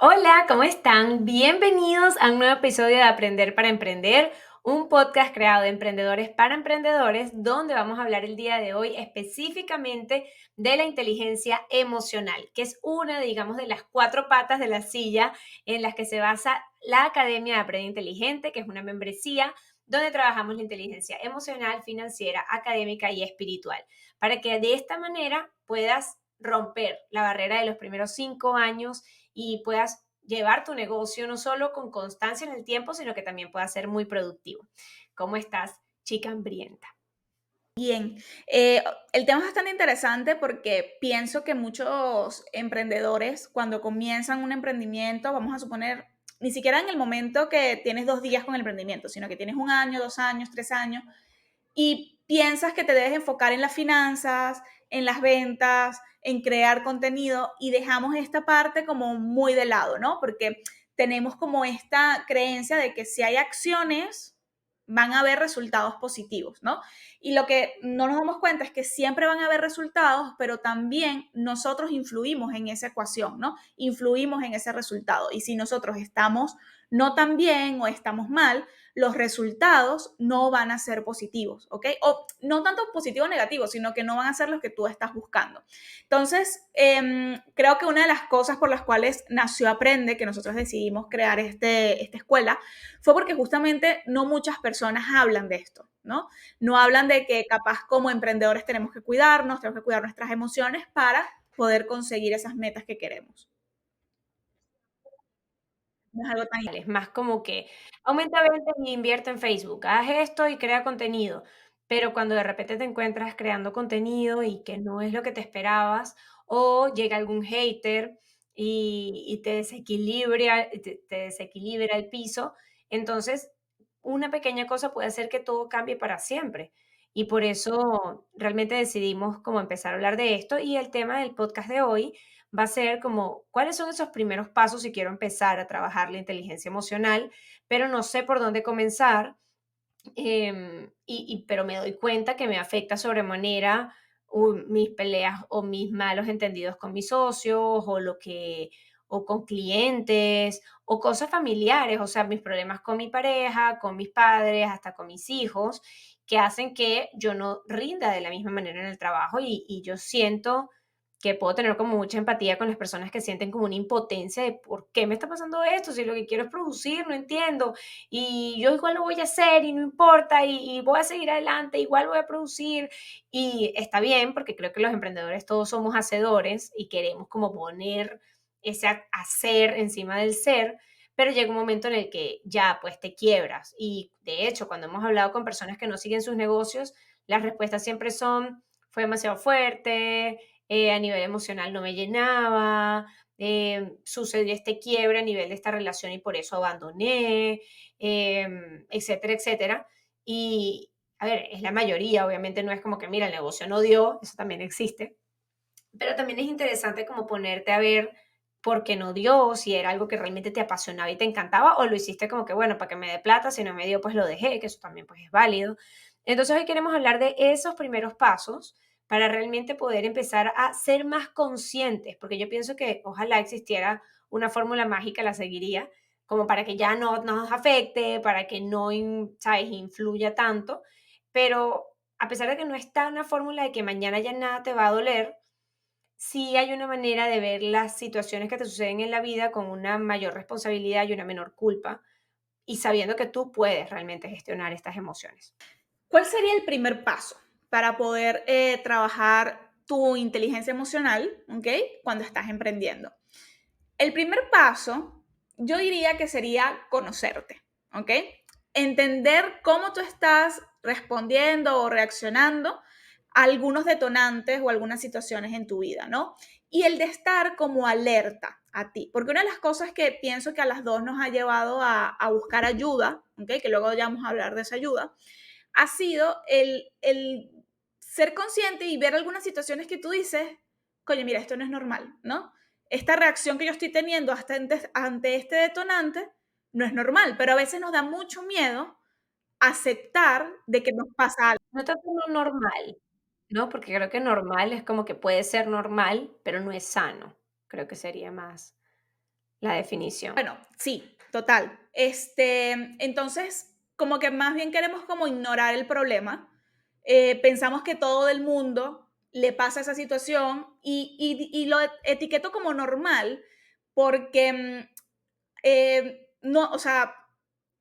Hola, ¿cómo están? Bienvenidos a un nuevo episodio de Aprender para Emprender, un podcast creado de emprendedores para emprendedores, donde vamos a hablar el día de hoy específicamente de la inteligencia emocional, que es una, digamos, de las cuatro patas de la silla en las que se basa la Academia de Aprende Inteligente, que es una membresía donde trabajamos la inteligencia emocional, financiera, académica y espiritual, para que de esta manera puedas romper la barrera de los primeros 5 años y puedas llevar tu negocio no solo con constancia en el tiempo, sino que también pueda ser muy productivo. ¿Cómo estás, chica hambrienta? Bien, el tema es bastante interesante porque pienso que muchos emprendedores cuando comienzan un emprendimiento, vamos a suponer, ni siquiera en el momento que tienes 2 días con el emprendimiento, sino que tienes 1 año, 2 años, 3 años, y piensas que te debes enfocar en las finanzas, en las ventas, en crear contenido y dejamos esta parte como muy de lado, ¿no? Porque tenemos como esta creencia de que si hay acciones, van a haber resultados positivos, ¿no? Y lo que no nos damos cuenta es que siempre van a haber resultados, pero también nosotros influimos en esa ecuación, ¿no? Influimos en ese resultado. Y si nosotros estamos no tan bien o estamos mal, los resultados no van a ser positivos, ¿ok? O no tanto positivos o negativos, sino que no van a ser los que tú estás buscando. Entonces, creo que una de las cosas por las cuales nació Aprende, que nosotros decidimos crear esta escuela, fue porque justamente no muchas personas hablan de esto, ¿no? No hablan de que capaz como emprendedores tenemos que cuidarnos, tenemos que cuidar nuestras emociones para poder conseguir esas metas que queremos. No es algo tan... Es más como que aumenta ventas y invierte en Facebook, haz esto y crea contenido, pero cuando de repente te encuentras creando contenido y que no es lo que te esperabas, o llega algún hater y te desequilibra el piso, entonces una pequeña cosa puede hacer que todo cambie para siempre. Y por eso realmente decidimos como empezar a hablar de esto y el tema del podcast de hoy va a ser como, ¿cuáles son esos primeros pasos si quiero empezar a trabajar la inteligencia emocional, pero no sé por dónde comenzar? Pero me doy cuenta que me afecta sobremanera mis peleas o mis malos entendidos con mis socios o con clientes o cosas familiares, o sea, mis problemas con mi pareja, con mis padres, hasta con mis hijos, que hacen que yo no rinda de la misma manera en el trabajo y yo siento que puedo tener como mucha empatía con las personas que sienten como una impotencia de por qué me está pasando esto, si lo que quiero es producir, no entiendo, y yo igual lo voy a hacer y no importa y voy a seguir adelante, igual voy a producir y está bien porque creo que los emprendedores todos somos hacedores y queremos como poner ese hacer encima del ser, pero llega un momento en el que ya pues te quiebras y de hecho cuando hemos hablado con personas que no siguen sus negocios, las respuestas siempre son fue demasiado fuerte, a nivel emocional no me llenaba, sucedió este quiebre a nivel de esta relación y por eso abandoné, etcétera, etcétera. Y, a ver, es la mayoría, obviamente no es como que, mira, el negocio no dio, eso también existe, pero también es interesante como ponerte a ver por qué no dio, si era algo que realmente te apasionaba y te encantaba, o lo hiciste como que, bueno, para que me dé plata, si no me dio, pues lo dejé, que eso también pues es válido. Entonces hoy queremos hablar de esos primeros pasos para realmente poder empezar a ser más conscientes, porque yo pienso que ojalá existiera una fórmula mágica, la seguiría, como para que ya no nos afecte, para que no, ¿sabes?, influya tanto, pero a pesar de que no está una fórmula de que mañana ya nada te va a doler, sí hay una manera de ver las situaciones que te suceden en la vida con una mayor responsabilidad y una menor culpa, y sabiendo que tú puedes realmente gestionar estas emociones. ¿Cuál sería el primer paso para poder trabajar tu inteligencia emocional, ¿ok? Cuando estás emprendiendo? El primer paso, yo diría que sería conocerte, ¿ok? Entender cómo tú estás respondiendo o reaccionando a algunos detonantes o algunas situaciones en tu vida, ¿no? Y el de estar como alerta a ti, porque una de las cosas que pienso que a las dos nos ha llevado a buscar ayuda, ¿ok? Que luego ya vamos a hablar de esa ayuda, ha sido el ser consciente y ver algunas situaciones que tú dices, coño, mira, esto no es normal, ¿no? Esta reacción que yo estoy teniendo hasta ante este detonante no es normal, pero a veces nos da mucho miedo aceptar de que nos pasa algo. No tanto lo normal. ¿no? Porque creo que normal es como que puede ser normal, pero no es sano. Creo que sería más la definición. Bueno, sí, total. Entonces, como que más bien queremos como ignorar el problema. Pensamos que todo el mundo le pasa esa situación y lo etiqueto como normal porque no, o sea,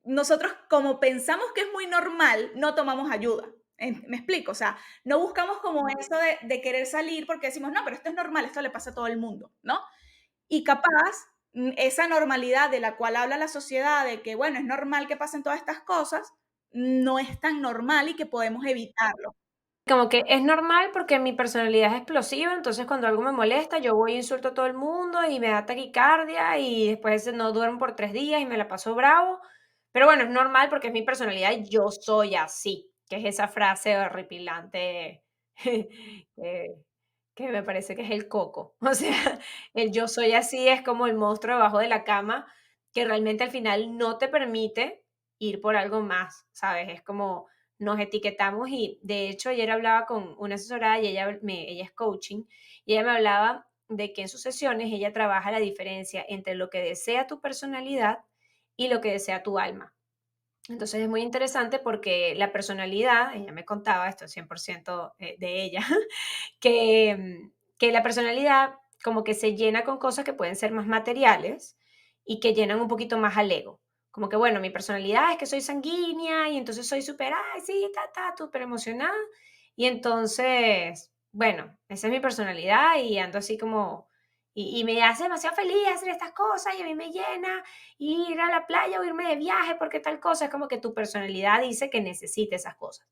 nosotros como pensamos que es muy normal, no tomamos ayuda. ¿Me explico? O sea, no buscamos como eso de querer salir porque decimos, no, pero esto es normal, esto le pasa a todo el mundo, ¿no? Y capaz, esa normalidad de la cual habla la sociedad, de que, bueno, es normal que pasen todas estas cosas, no es tan normal y que podemos evitarlo. Como que es normal porque mi personalidad es explosiva, entonces cuando algo me molesta, yo voy e insulto a todo el mundo y me da taquicardia y después no duermo por 3 días y me la paso bravo. Pero bueno, es normal porque es mi personalidad y yo soy así, que es esa frase horripilante que que me parece que es el coco. O sea, el yo soy así es como el monstruo debajo de la cama que realmente al final no te permite ir por algo más, ¿sabes? Es como nos etiquetamos y de hecho ayer hablaba con una asesorada y ella es coaching y ella me hablaba de que en sus sesiones ella trabaja la diferencia entre lo que desea tu personalidad y lo que desea tu alma. Entonces es muy interesante porque la personalidad, ella me contaba, esto es 100% de ella, que la personalidad como que se llena con cosas que pueden ser más materiales y que llenan un poquito más al ego. Como que, bueno, mi personalidad es que soy sanguínea y entonces soy súper, ay, sí, súper emocionada. Y entonces, bueno, esa es mi personalidad y ando así como, y me hace demasiado feliz hacer estas cosas y a mí me llena ir a la playa o irme de viaje porque tal cosa, es como que tu personalidad dice que necesita esas cosas.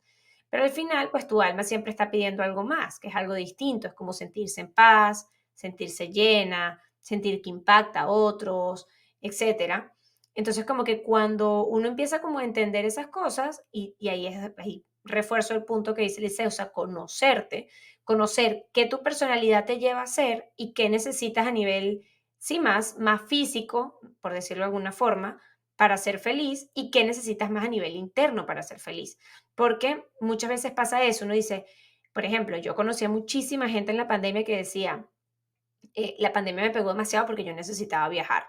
Pero al final, pues tu alma siempre está pidiendo algo más, que es algo distinto, es como sentirse en paz, sentirse llena, sentir que impacta a otros, etcétera. Entonces, como que cuando uno empieza como a entender esas cosas, y ahí refuerzo el punto que dice Liceo, o sea, conocerte, conocer qué tu personalidad te lleva a ser y qué necesitas a nivel, sí, más físico, por decirlo de alguna forma, para ser feliz y qué necesitas más a nivel interno para ser feliz. Porque muchas veces pasa eso, uno dice, por ejemplo, yo conocí a muchísima gente en la pandemia que decía, la pandemia me pegó demasiado porque yo necesitaba viajar.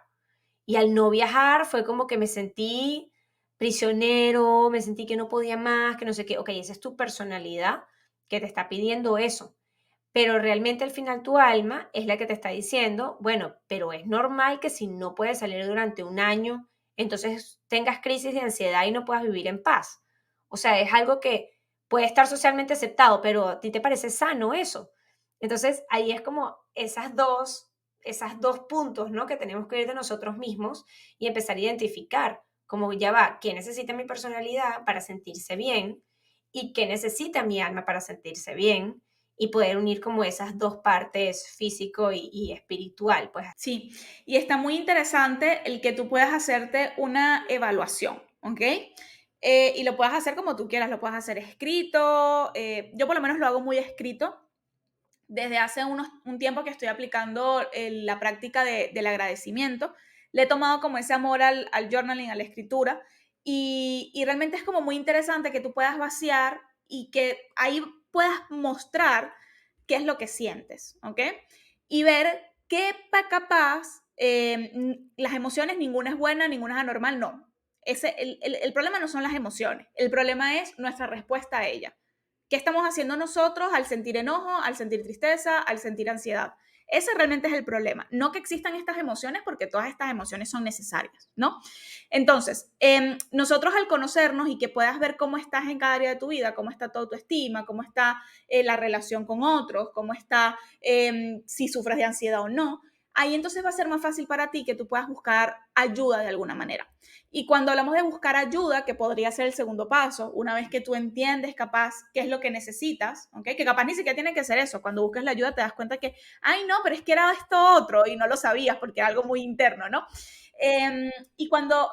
Y al no viajar fue como que me sentí prisionero, me sentí que no podía más, que no sé qué. Ok, esa es tu personalidad que te está pidiendo eso. Pero realmente al final tu alma es la que te está diciendo, bueno, pero es normal que si no puedes salir durante un año, entonces tengas crisis de ansiedad y no puedas vivir en paz. O sea, es algo que puede estar socialmente aceptado, pero a ti te parece sano eso. Entonces ahí es como esas dos puntos, ¿no? Que tenemos que ir de nosotros mismos y empezar a identificar, como ya va, qué necesita mi personalidad para sentirse bien y qué necesita mi alma para sentirse bien y poder unir como esas dos partes físico y espiritual, pues. Sí, y está muy interesante el que tú puedas hacerte una evaluación, ¿ok? Y lo puedas hacer como tú quieras, lo puedes hacer escrito, yo por lo menos lo hago muy escrito, desde hace un tiempo que estoy aplicando la práctica del agradecimiento, le he tomado como ese amor al journaling, a la escritura, y realmente es como muy interesante que tú puedas vaciar y que ahí puedas mostrar qué es lo que sientes, ¿ok? Y ver qué capaz, las emociones, ninguna es buena, ninguna es anormal, no. El problema no son las emociones, el problema es nuestra respuesta a ellas. ¿Qué estamos haciendo nosotros al sentir enojo, al sentir tristeza, al sentir ansiedad? Ese realmente es el problema. No que existan estas emociones, porque todas estas emociones son necesarias, ¿no? Entonces, nosotros al conocernos y que puedas ver cómo estás en cada área de tu vida, cómo está tu autoestima, cómo está la relación con otros, cómo está si sufres de ansiedad o no, ahí entonces va a ser más fácil para ti que tú puedas buscar ayuda de alguna manera. Y cuando hablamos de buscar ayuda, que podría ser el segundo paso, una vez que tú entiendes capaz qué es lo que necesitas, ¿okay? Que capaz ni siquiera tiene que ser eso, cuando busques la ayuda te das cuenta que, ay no, pero es que era esto otro y no lo sabías porque era algo muy interno, ¿no? Y cuando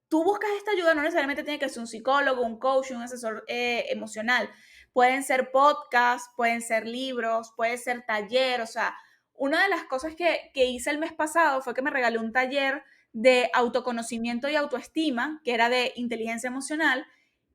tú buscas esta ayuda, no necesariamente tiene que ser un psicólogo, un coach, un asesor emocional. Pueden ser podcasts, pueden ser libros, puede ser taller. O sea, una de las cosas que hice el mes pasado fue que me regalé un taller de autoconocimiento y autoestima, que era de inteligencia emocional,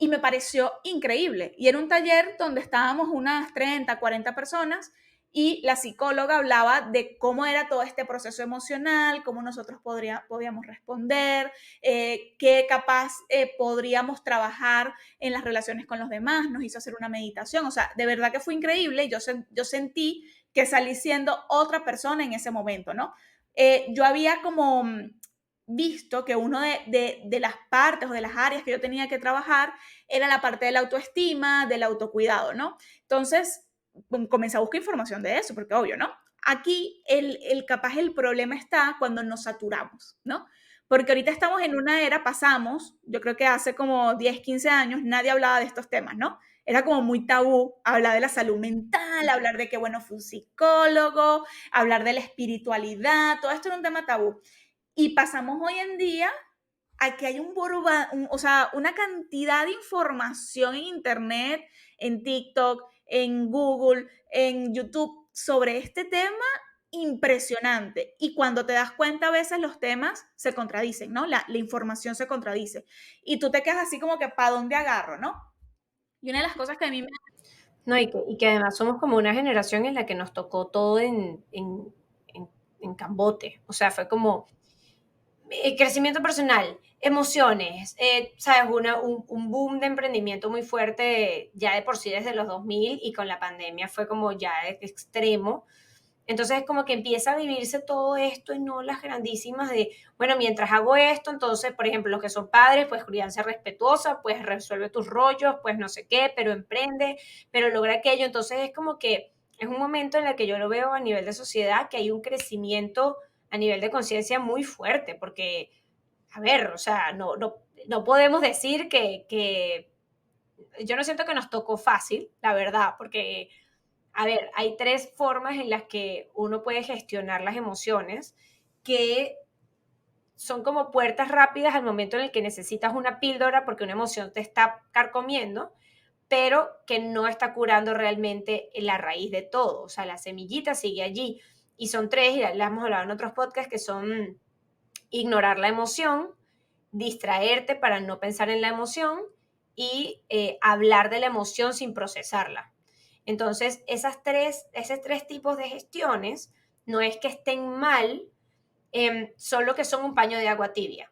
y me pareció increíble. Y era un taller donde estábamos unas 30, 40 personas y la psicóloga hablaba de cómo era todo este proceso emocional, cómo nosotros podíamos responder, qué capaz podríamos trabajar en las relaciones con los demás, nos hizo hacer una meditación, o sea, de verdad que fue increíble, yo sentí que salí siendo otra persona en ese momento, ¿no? Yo había como visto que una de las partes o de las áreas que yo tenía que trabajar era la parte de la autoestima, del autocuidado, ¿no? Entonces, comencé a buscar información de eso, porque obvio, ¿no? Aquí capaz el problema está cuando nos saturamos, ¿no? Porque ahorita estamos en una era, pasamos, yo creo que hace como 10, 15 años, nadie hablaba de estos temas, ¿no? Era como muy tabú hablar de la salud mental, hablar de que, bueno, fue un psicólogo, hablar de la espiritualidad, todo esto era un tema tabú. Y pasamos hoy en día a que hay o sea, una cantidad de información en Internet, en TikTok, en Google, en YouTube sobre este tema impresionante. Y cuando te das cuenta, a veces los temas se contradicen, ¿no? La información se contradice. Y tú te quedas así como que, ¿para dónde agarro, no? Y una de las cosas que a mí me... No, y que además somos como una generación en la que nos tocó todo en cambote. O sea, fue como crecimiento personal, emociones, ¿sabes? Un boom de emprendimiento muy fuerte ya de por sí desde los 2000 y con la pandemia fue como ya extremo. Entonces es como que empieza a vivirse todo esto y no las grandísimas de, bueno, mientras hago esto, entonces, por ejemplo, los que son padres, pues crianza respetuosa, pues resuelve tus rollos, pues no sé qué, pero emprende, pero logra aquello. Entonces es como que es un momento en el que yo lo veo a nivel de sociedad, que hay un crecimiento a nivel de conciencia muy fuerte, porque, a ver, o sea, no podemos decir que yo no siento que nos tocó fácil, la verdad, porque a ver, hay tres formas en las que uno puede gestionar las emociones que son como puertas rápidas al momento en el que necesitas una píldora porque una emoción te está carcomiendo, pero que no está curando realmente la raíz de todo. O sea, la semillita sigue allí. Y son tres, y las hemos hablado en otros podcasts, que son ignorar la emoción, distraerte para no pensar en la emoción y hablar de la emoción sin procesarla. Entonces, esos tres tipos de gestiones no es que estén mal, solo que son un paño de agua tibia,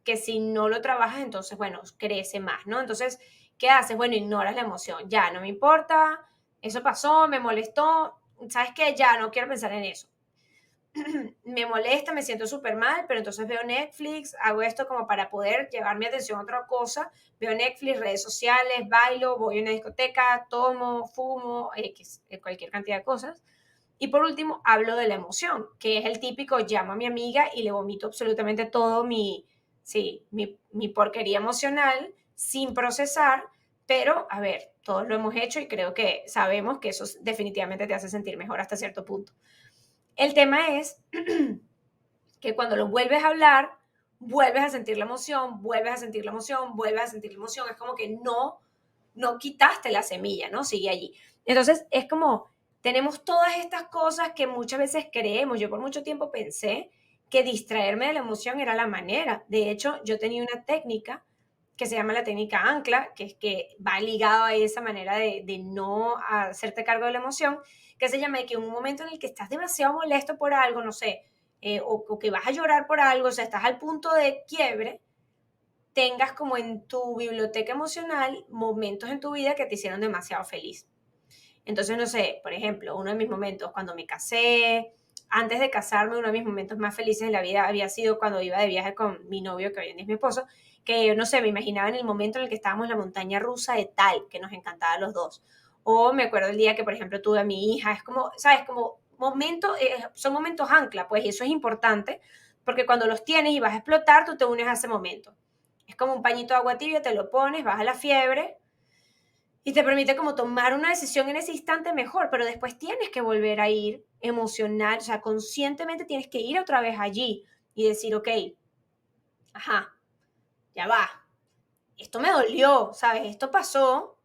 que si no lo trabajas, entonces, bueno, crece más, ¿no? Entonces, ¿qué haces? Bueno, ignoras la emoción, ya, no me importa, eso pasó, me molestó, ¿sabes qué? Ya, no quiero pensar en eso. Me molesta, me siento súper mal, pero entonces veo Netflix, hago esto como para poder llevar mi atención a otra cosa, veo Netflix, redes sociales, bailo, voy a una discoteca, tomo, fumo, X, cualquier cantidad de cosas. Y por último, hablo de la emoción, que es el típico, llamo a mi amiga y le vomito absolutamente todo mi porquería emocional sin procesar, pero a ver, todos lo hemos hecho y creo que sabemos que eso definitivamente te hace sentir mejor hasta cierto punto. El tema es que cuando lo vuelves a hablar, vuelves a sentir la emoción, vuelves a sentir la emoción, vuelves a sentir la emoción. Es como que no quitaste la semilla, ¿no? Sigue allí. Entonces, es como, tenemos todas estas cosas que muchas veces creemos. Yo por mucho tiempo pensé que distraerme de la emoción era la manera. De hecho, yo tenía una técnica que se llama la técnica ancla, que es que va ligado a esa manera de no hacerte cargo de la emoción, que se llama que en un momento en el que estás demasiado molesto por algo, no sé, o que vas a llorar por algo, o sea, estás al punto de quiebre, tengas como en tu biblioteca emocional momentos en tu vida que te hicieron demasiado feliz. Entonces, no sé, por ejemplo, uno de mis momentos cuando me casé, antes de casarme, uno de mis momentos más felices de la vida había sido cuando iba de viaje con mi novio, que hoy en día es mi esposo, que no sé, me imaginaba en el momento en el que estábamos en la montaña rusa de tal, que nos encantaba a los dos. O me acuerdo el día que, por ejemplo, tuve a mi hija, es como, ¿sabes? Como momentos, son momentos ancla, pues, y eso es importante, porque cuando los tienes y vas a explotar, tú te unes a ese momento. Es como un pañito de agua tibia, te lo pones, baja la fiebre, y te permite como tomar una decisión en ese instante mejor, pero después tienes que volver a ir emocional, o sea, conscientemente tienes que ir otra vez allí y decir, ok, ajá, ya va, esto me dolió, ¿sabes? Esto pasó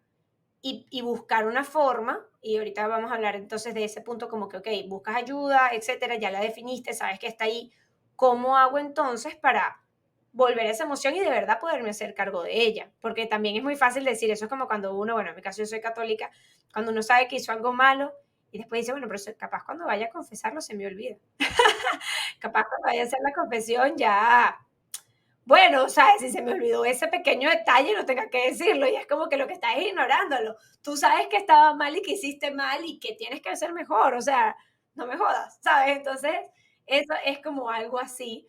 y buscar una forma, y ahorita vamos a hablar entonces de ese punto como que, ok, buscas ayuda, etcétera, ya la definiste, sabes que está ahí, ¿cómo hago entonces para volver a esa emoción y de verdad poderme hacer cargo de ella, porque también es muy fácil decir, eso es como cuando uno, bueno, en mi caso yo soy católica, cuando uno sabe que hizo algo malo y después dice, bueno, pero capaz cuando vaya a confesarlo se me olvida, capaz cuando vaya a hacer la confesión ya, bueno, ¿sabes? Si se me olvidó ese pequeño detalle, no tenga que decirlo. Y es como que lo que estás es ignorándolo. Tú sabes que estaba mal y que hiciste mal y que tienes que hacer mejor. O sea, no me jodas, ¿sabes? Entonces, eso es como algo así.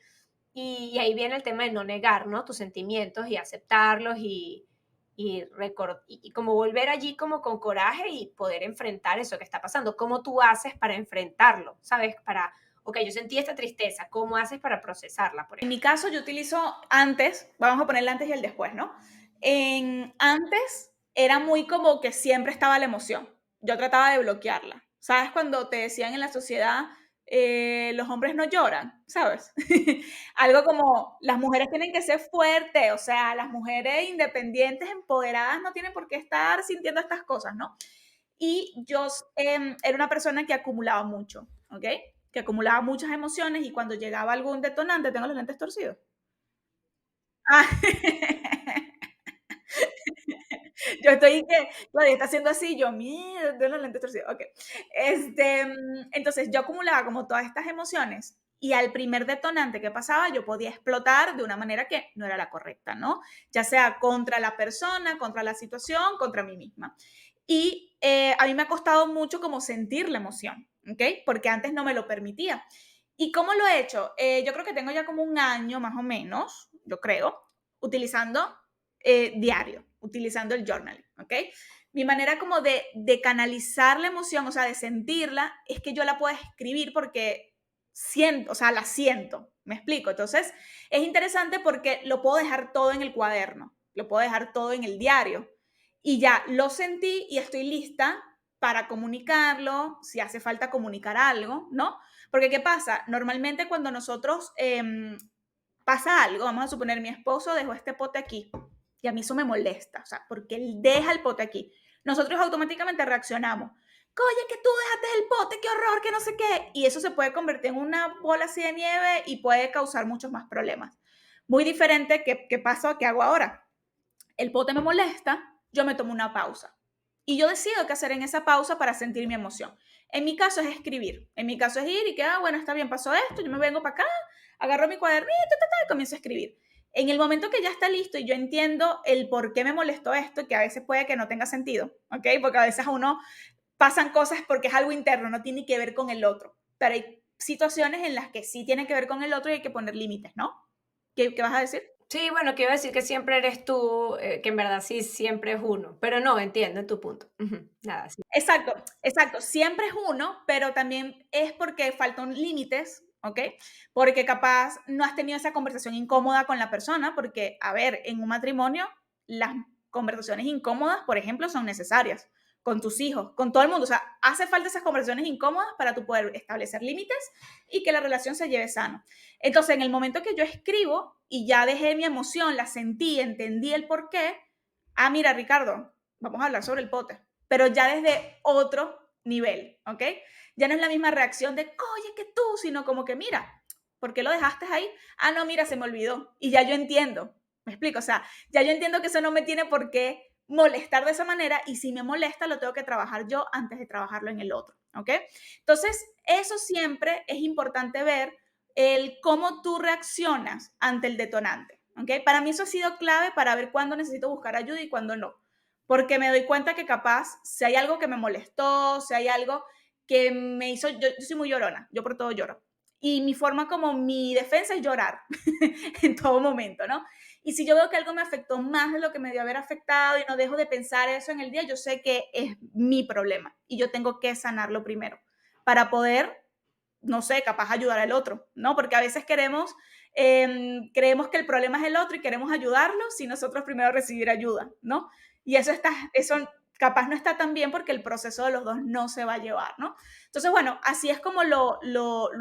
Y ahí viene el tema de no negar, ¿no? Tus sentimientos y aceptarlos y como volver allí como con coraje y poder enfrentar eso que está pasando. ¿Cómo tú haces para enfrentarlo? ¿Sabes? Para, ok, yo sentí esta tristeza, ¿cómo haces para procesarla, por En mi ejemplo? caso, yo utilizo antes, vamos a poner el antes y el después, ¿no? En antes era muy como que siempre estaba la emoción. Yo trataba de bloquearla. ¿Sabes? Cuando te decían en la sociedad, los hombres no lloran, ¿sabes? Algo como las mujeres tienen que ser fuertes, o sea, las mujeres independientes, empoderadas, no tienen por qué estar sintiendo estas cosas, ¿no? Y yo era una persona que acumulaba mucho, ¿ok? Que acumulaba muchas emociones y cuando llegaba algún detonante, tengo los lentes torcidos. Ah, yo estoy que, Claudia está haciendo así, yo, mira, tengo los lentes torcidos, ok. Entonces yo acumulaba como todas estas emociones y al primer detonante que pasaba yo podía explotar de una manera que no era la correcta, ¿no? Ya sea contra la persona, contra la situación, contra mí misma. Y a mí me ha costado mucho como sentir la emoción, ¿ok? Porque antes no me lo permitía. ¿Y cómo lo he hecho? Yo creo que tengo ya como un año más o menos, yo creo, utilizando diario, utilizando el journaling, ¿ok? Mi manera como de canalizar la emoción, o sea, de sentirla, es que yo la puedo escribir porque siento, o sea, la siento, ¿me explico? Entonces, es interesante porque lo puedo dejar todo en el cuaderno, lo puedo dejar todo en el diario y ya lo sentí y estoy lista para comunicarlo, si hace falta comunicar algo, ¿no? Porque ¿qué pasa? Normalmente cuando nosotros pasa algo, vamos a suponer mi esposo dejó este pote aquí y a mí eso me molesta, o sea, porque él deja el pote aquí. Nosotros automáticamente reaccionamos. Oye, que tú dejaste el pote, qué horror, que no sé qué. Y eso se puede convertir en una bola así de nieve y puede causar muchos más problemas. Muy diferente que pasa, que hago ahora. El pote me molesta, yo me tomo una pausa. Y yo decido qué hacer en esa pausa para sentir mi emoción. En mi caso es escribir. En mi caso es ir y que, bueno, está bien, pasó esto, yo me vengo para acá, agarro mi cuadernito y comienzo a escribir. En el momento que ya está listo y yo entiendo el por qué me molestó esto, que a veces puede que no tenga sentido, ¿ok? Porque a veces a uno pasan cosas porque es algo interno, no tiene que ver con el otro. Pero hay situaciones en las que sí tiene que ver con el otro y hay que poner límites, ¿no? ¿Qué vas a decir? Sí, bueno, quiero decir que siempre eres tú, que en verdad sí siempre es uno, pero no, entiendo tu punto. Ujú, nada, sí. Exacto, exacto. Siempre es uno, pero también es porque faltan límites, ¿ok? Porque capaz no has tenido esa conversación incómoda con la persona, porque, a ver, en un matrimonio, las conversaciones incómodas, por ejemplo, son necesarias con tus hijos, con todo el mundo. O sea, hace falta esas conversaciones incómodas para tú poder establecer límites y que la relación se lleve sano. Entonces, en el momento que yo escribo y ya dejé mi emoción, la sentí, entendí el por qué, mira, Ricardo, vamos a hablar sobre el pote, pero ya desde otro nivel, ¿ok? Ya no es la misma reacción de, oye, que tú, sino como que, mira, ¿por qué lo dejaste ahí? No, mira, se me olvidó. Y ya yo entiendo, me explico, o sea, ya yo entiendo que eso no me tiene por qué molestar de esa manera y si me molesta lo tengo que trabajar yo antes de trabajarlo en el otro, ¿ok? Entonces, eso siempre es importante ver el cómo tú reaccionas ante el detonante, ¿ok? Para mí eso ha sido clave para ver cuándo necesito buscar ayuda y cuándo no, porque me doy cuenta que capaz, si hay algo que me molestó, si hay algo que me hizo, yo soy muy llorona, yo por todo lloro. Y mi forma como mi defensa es llorar en todo momento, ¿no? Y si yo veo que algo me afectó más de lo que me dio haber afectado y no dejo de pensar eso en el día, yo sé que es mi problema y yo tengo que sanarlo primero para poder, no sé, capaz ayudar al otro, ¿no? Porque a veces creemos que el problema es el otro y queremos ayudarlo sin nosotros primero recibir ayuda, ¿no? Y eso capaz no está tan bien porque el proceso de los dos no se va a llevar, ¿no? Entonces, bueno, así es como lo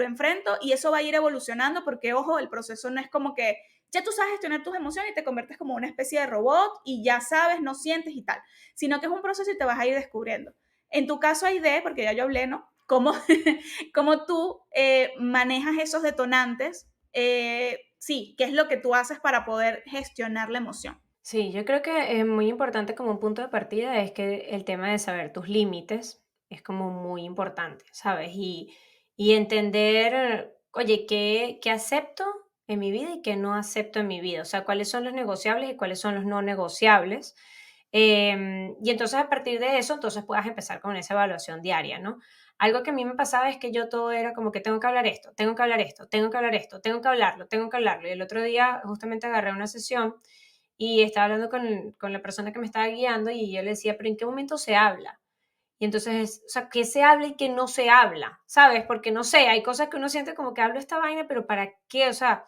enfrento y eso va a ir evolucionando porque, ojo, el proceso no es como que ya tú sabes gestionar tus emociones y te conviertes como una especie de robot y ya sabes, no sientes y tal, sino que es un proceso y te vas a ir descubriendo. En tu caso, Aide, porque ya yo hablé, ¿no? ¿Cómo, cómo tú manejas esos detonantes sí, qué es lo que tú haces para poder gestionar la emoción. Sí, yo creo que es muy importante como un punto de partida es que el tema de saber tus límites es como muy importante, ¿sabes? Y entender, oye, ¿qué acepto en mi vida y qué no acepto en mi vida? O sea, cuáles son los negociables y cuáles son los no negociables. Y entonces a partir de eso, entonces puedas empezar con esa evaluación diaria, ¿no? Algo que a mí me pasaba es que yo todo era como que tengo que hablar esto, tengo que hablar esto, tengo que hablar esto, tengo que hablarlo, tengo que hablarlo. Y el otro día justamente agarré una sesión y estaba hablando con la persona que me estaba guiando y yo le decía, pero ¿en qué momento se habla? Y entonces, o sea, ¿qué se habla y qué no se habla? ¿Sabes? Porque no sé, hay cosas que uno siente como que hablo esta vaina, pero ¿para qué? O sea,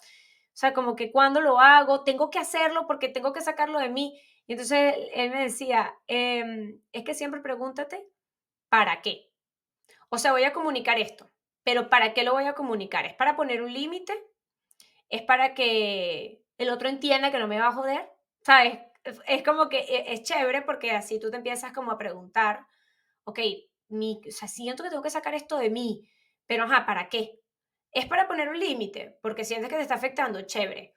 como que cuando lo hago, tengo que hacerlo porque tengo que sacarlo de mí. Y entonces él me decía, es que siempre pregúntate, ¿para qué? O sea, voy a comunicar esto, pero ¿para qué lo voy a comunicar? ¿Es para poner un límite? ¿Es para que el otro entienda que no me va a joder? ¿Sabes? Es como que es chévere porque así tú te empiezas como a preguntar, ok, o sea, siento que tengo que sacar esto de mí, pero ajá, ¿para qué? ¿Es para poner un límite? Porque sientes que te está afectando, chévere.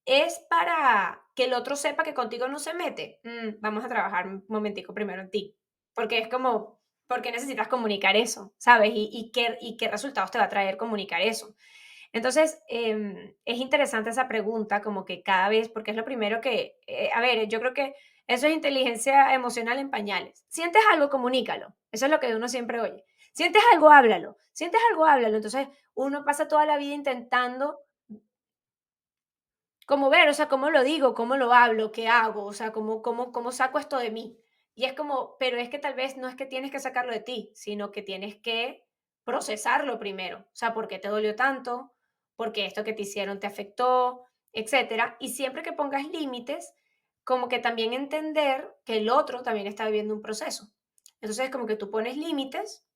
¿Es para que el otro sepa que contigo no se mete? Vamos a trabajar un momentico primero en ti, porque es como, ¿por qué necesitas comunicar eso? ¿Sabes? ¿Y qué resultados te va a traer comunicar eso? Entonces, es interesante esa pregunta, como que cada vez, porque es lo primero que, a ver, yo creo que eso es inteligencia emocional en pañales. Sientes algo, comunícalo. Eso es lo que uno siempre oye. Sientes algo, háblalo. Sientes algo, háblalo. Entonces, uno pasa toda la vida intentando como ver, o sea, cómo lo digo, cómo lo hablo, qué hago, o sea, cómo saco esto de mí. Y es como, pero es que tal vez no es que tienes que sacarlo de ti, sino que tienes que procesarlo primero. O sea, ¿por qué te dolió tanto? ¿Por qué esto que te hicieron te afectó? Etcétera. Y siempre que pongas límites, como que también entender que el otro también está viviendo un proceso. Entonces, como que tú pones límites,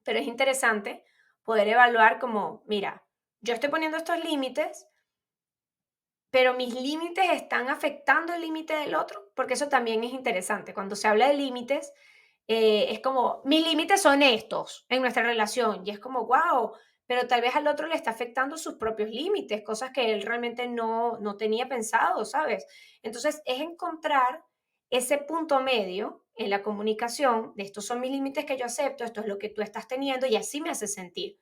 pero es interesante poder evaluar como, mira, yo estoy poniendo estos límites, pero mis límites están afectando el límite del otro, porque eso también es interesante. Cuando se habla de límites, es como, mis límites son estos en nuestra relación, y es como, wow, pero tal vez al otro le está afectando sus propios límites, cosas que él realmente no tenía pensado, ¿sabes? Entonces, es encontrar ese punto medio en la comunicación de estos son mis límites que yo acepto, esto es lo que tú estás teniendo y así me hace sentir.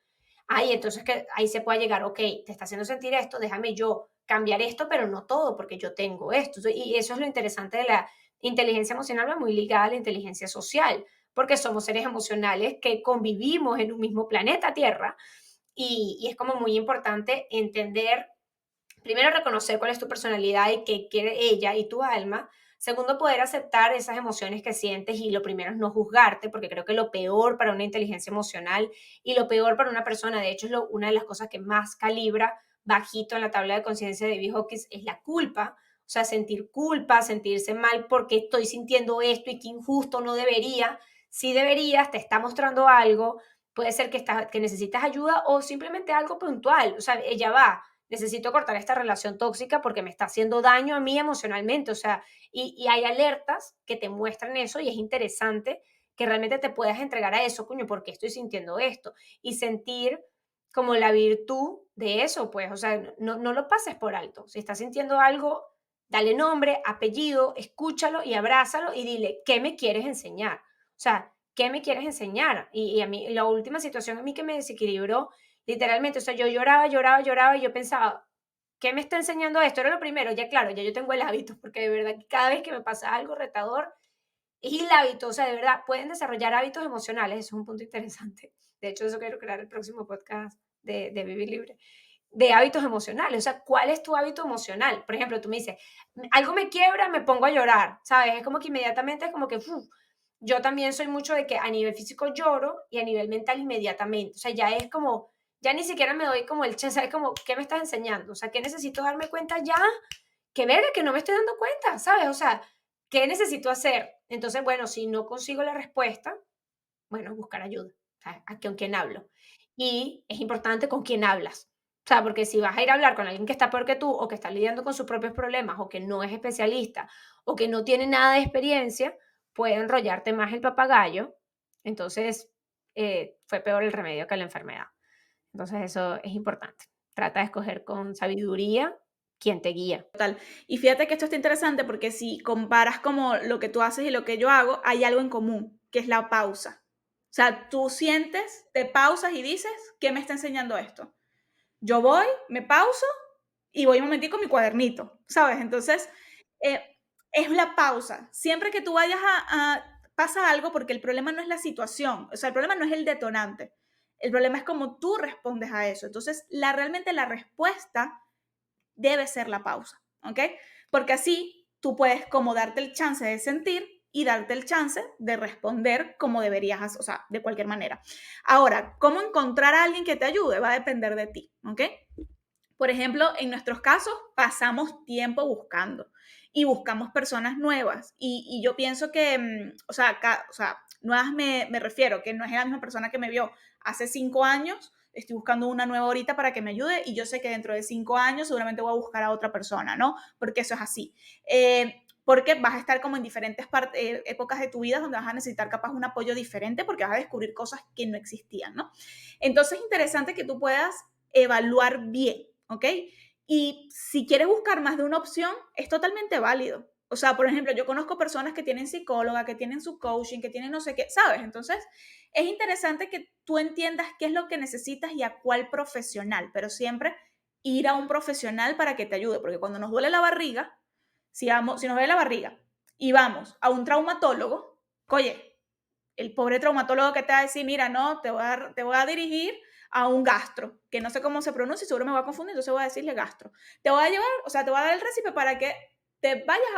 Ahí entonces que ahí se puede llegar, ok, te está haciendo sentir esto, déjame yo cambiar esto, pero no todo, porque yo tengo esto. Y eso es lo interesante de la inteligencia emocional, va muy ligada a la inteligencia social, porque somos seres emocionales que convivimos en un mismo planeta Tierra y es como muy importante entender, primero reconocer cuál es tu personalidad y qué quiere ella y tu alma. Segundo, poder aceptar esas emociones que sientes y lo primero es no juzgarte, porque creo que lo peor para una inteligencia emocional y lo peor para una persona, de hecho es una de las cosas que más calibra bajito en la tabla de conciencia de David Hawkins, es la culpa. O sea, sentir culpa, sentirse mal porque estoy sintiendo esto y que injusto, no debería. Si deberías, te está mostrando algo, puede ser que necesitas ayuda o simplemente algo puntual. O sea, ella va, necesito cortar esta relación tóxica porque me está haciendo daño a mí emocionalmente, o sea, y hay alertas que te muestran eso y es interesante que realmente te puedas entregar a eso, coño, ¿por qué estoy sintiendo esto? Y sentir como la virtud de eso, pues, o sea, no lo pases por alto. Si estás sintiendo algo, dale nombre, apellido, escúchalo y abrázalo y dile, ¿qué me quieres enseñar? O sea, ¿qué me quieres enseñar? Y a mí, la última situación a mí que me desequilibró, literalmente, o sea, yo lloraba, lloraba, lloraba y yo pensaba, ¿qué me está enseñando esto? Era lo primero, ya claro, ya yo tengo el hábito, porque de verdad que cada vez que me pasa algo retador, es el hábito, o sea, de verdad, pueden desarrollar hábitos emocionales, eso es un punto interesante. De hecho, eso quiero crear el próximo podcast de Vivir Libre, de hábitos emocionales, o sea, ¿cuál es tu hábito emocional? Por ejemplo, tú me dices, algo me quiebra, me pongo a llorar, ¿sabes? Es como que inmediatamente es como que, uf, yo también soy mucho de que a nivel físico lloro y a nivel mental inmediatamente, o sea, ya es como, ya ni siquiera me doy como el chance, ¿sabes? Como, ¿qué me estás enseñando? O sea, ¿qué necesito darme cuenta ya? Que verga, que no me estoy dando cuenta, ¿sabes? O sea, ¿qué necesito hacer? Entonces, bueno, si no consigo la respuesta, bueno, buscar ayuda, ¿sabes? ¿Con quién hablo? Y es importante con quién hablas. O sea, porque si vas a ir a hablar con alguien que está peor que tú, o que está lidiando con sus propios problemas, o que no es especialista, o que no tiene nada de experiencia, puede enrollarte más el papagayo. Entonces, fue peor el remedio que la enfermedad. Entonces, eso es importante. trata de escoger con sabiduría quién te guía. Y fíjate que esto está interesante porque si comparas como lo que tú haces y lo que yo hago, hay algo en común, que es la pausa. O sea, tú sientes, te pausas y dices, ¿qué me está enseñando esto? Yo voy, me pauso y voy un momentico a mi cuadernito, ¿sabes? Entonces, eh, es la pausa. Siempre que tú vayas pasa algo porque el problema no es la situación, o sea, el problema no es el detonante. El problema es cómo tú respondes a eso. Entonces, realmente la respuesta debe ser la pausa, ¿ok? Porque así tú puedes como darte el chance de sentir y darte el chance de responder como deberías, o sea, de cualquier manera. Ahora, ¿cómo encontrar a alguien que te ayude? Va a depender de ti, ¿ok? Por ejemplo, en nuestros casos pasamos tiempo buscando y buscamos personas nuevas. Y yo pienso que, nuevas me refiero, que no es la misma persona que me vio hace 5 años. Estoy buscando una nueva ahorita para que me ayude y yo sé que dentro de 5 años seguramente voy a buscar a otra persona, ¿no? Porque eso es así. Porque vas a estar como en diferentes épocas de tu vida donde vas a necesitar capaz un apoyo diferente porque vas a descubrir cosas que no existían, ¿no? Entonces es interesante que tú puedas evaluar bien, ¿ok? Y si quieres buscar más de una opción, es totalmente válido. O sea, por ejemplo, yo conozco personas que tienen psicóloga, que tienen su coaching, que tienen no sé qué, ¿sabes? Entonces, es interesante que tú entiendas qué es lo que necesitas y a cuál profesional, pero siempre ir a un profesional para que te ayude, porque cuando nos duele la barriga, si nos duele la barriga y vamos a un traumatólogo, oye, el pobre traumatólogo que te va a decir, mira, no, te voy a dirigir a un gastro, que no sé cómo se pronuncia y seguro me va a confundir, entonces voy a decirle gastro. Te voy a llevar, o sea, te voy a dar el récipe para que te vayas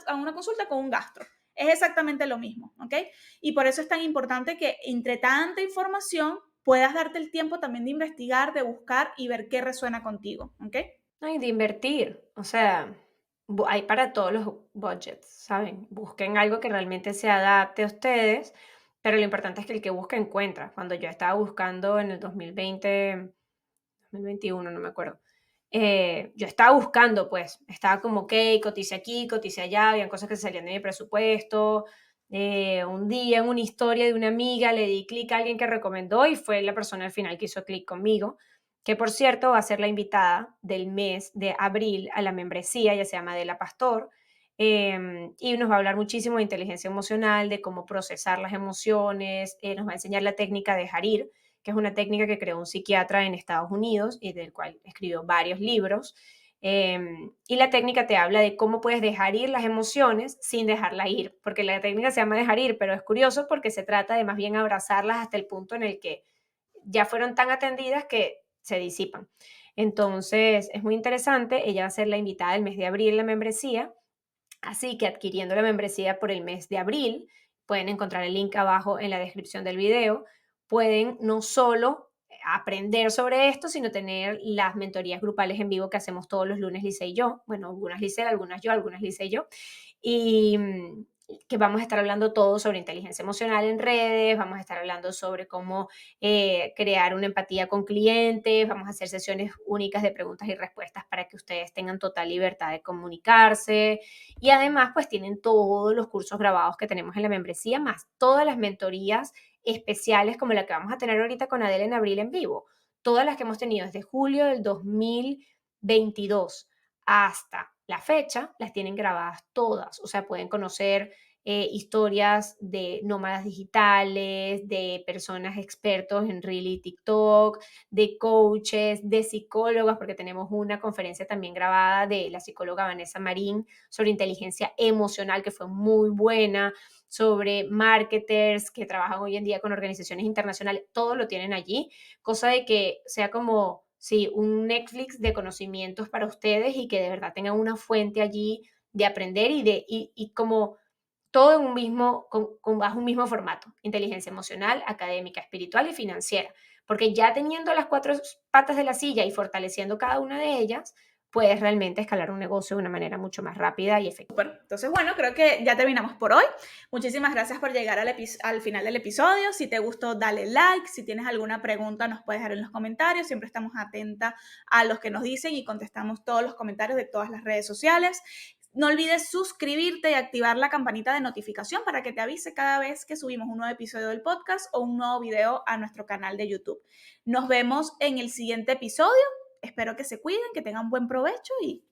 a una consulta con un gastro. Es exactamente lo mismo, ¿ok? Y por eso es tan importante que entre tanta información puedas darte el tiempo también de investigar, de buscar y ver qué resuena contigo, ¿ok? No, y de invertir, o sea, hay para todos los budgets, ¿saben? Busquen algo que realmente se adapte a ustedes, pero lo importante es que el que busca encuentra. Cuando yo estaba buscando en el 2020, 2021, no me acuerdo, yo estaba buscando, pues, estaba como, ok, cotice aquí, cotice allá, habían cosas que se salían de mi presupuesto. Un día en una historia de una amiga le di clic a alguien que recomendó y fue la persona al final que hizo clic conmigo, que por cierto va a ser la invitada del mes de abril a la membresía, ella se llama Adela Pastor, y nos va a hablar muchísimo de inteligencia emocional, de cómo procesar las emociones, nos va a enseñar la técnica de Harir, que es una técnica que creó un psiquiatra en Estados Unidos y del cual escribió varios libros. Y la técnica te habla de cómo puedes dejar ir las emociones sin dejarla ir, porque la técnica se llama dejar ir, pero es curioso porque se trata de más bien abrazarlas hasta el punto en el que ya fueron tan atendidas que se disipan. Entonces, es muy interesante. Ella va a ser la invitada del mes de abril en la membresía. Así que adquiriendo la membresía por el mes de abril, pueden encontrar el link abajo en la descripción del video, pueden no solo aprender sobre esto, sino tener las mentorías grupales en vivo que hacemos todos los lunes, Lice y yo. Bueno, algunas Lice, algunas yo, algunas Lice y yo. Y que vamos a estar hablando todo sobre inteligencia emocional en redes, vamos a estar hablando sobre cómo crear una empatía con clientes, vamos a hacer sesiones únicas de preguntas y respuestas para que ustedes tengan total libertad de comunicarse. Y además, pues tienen todos los cursos grabados que tenemos en la membresía, más todas las mentorías especiales como la que vamos a tener ahorita con Adele en abril en vivo. Todas las que hemos tenido desde julio del 2022 hasta la fecha, las tienen grabadas todas. O sea, pueden conocer historias de nómadas digitales, de personas expertos en Reel y TikTok, de coaches, de psicólogas, porque tenemos una conferencia también grabada de la psicóloga Vanessa Marín sobre inteligencia emocional, que fue muy buena, sobre marketers que trabajan hoy en día con organizaciones internacionales, todo lo tienen allí, cosa de que sea como, sí, un Netflix de conocimientos para ustedes y que de verdad tengan una fuente allí de aprender y como todo en un mismo, bajo un mismo formato, inteligencia emocional, académica, espiritual y financiera, porque ya teniendo las cuatro patas de la silla y fortaleciendo cada una de ellas, puedes realmente escalar un negocio de una manera mucho más rápida y efectiva. Super. Entonces, bueno, creo que ya terminamos por hoy. Muchísimas gracias por llegar al final del episodio. Si te gustó, dale like. Si tienes alguna pregunta, nos puedes dejar en los comentarios. Siempre estamos atentas a los que nos dicen y contestamos todos los comentarios de todas las redes sociales. No olvides suscribirte y activar la campanita de notificación para que te avise cada vez que subimos un nuevo episodio del podcast o un nuevo video a nuestro canal de YouTube. Nos vemos en el siguiente episodio. espero que se cuiden, que tengan buen provecho y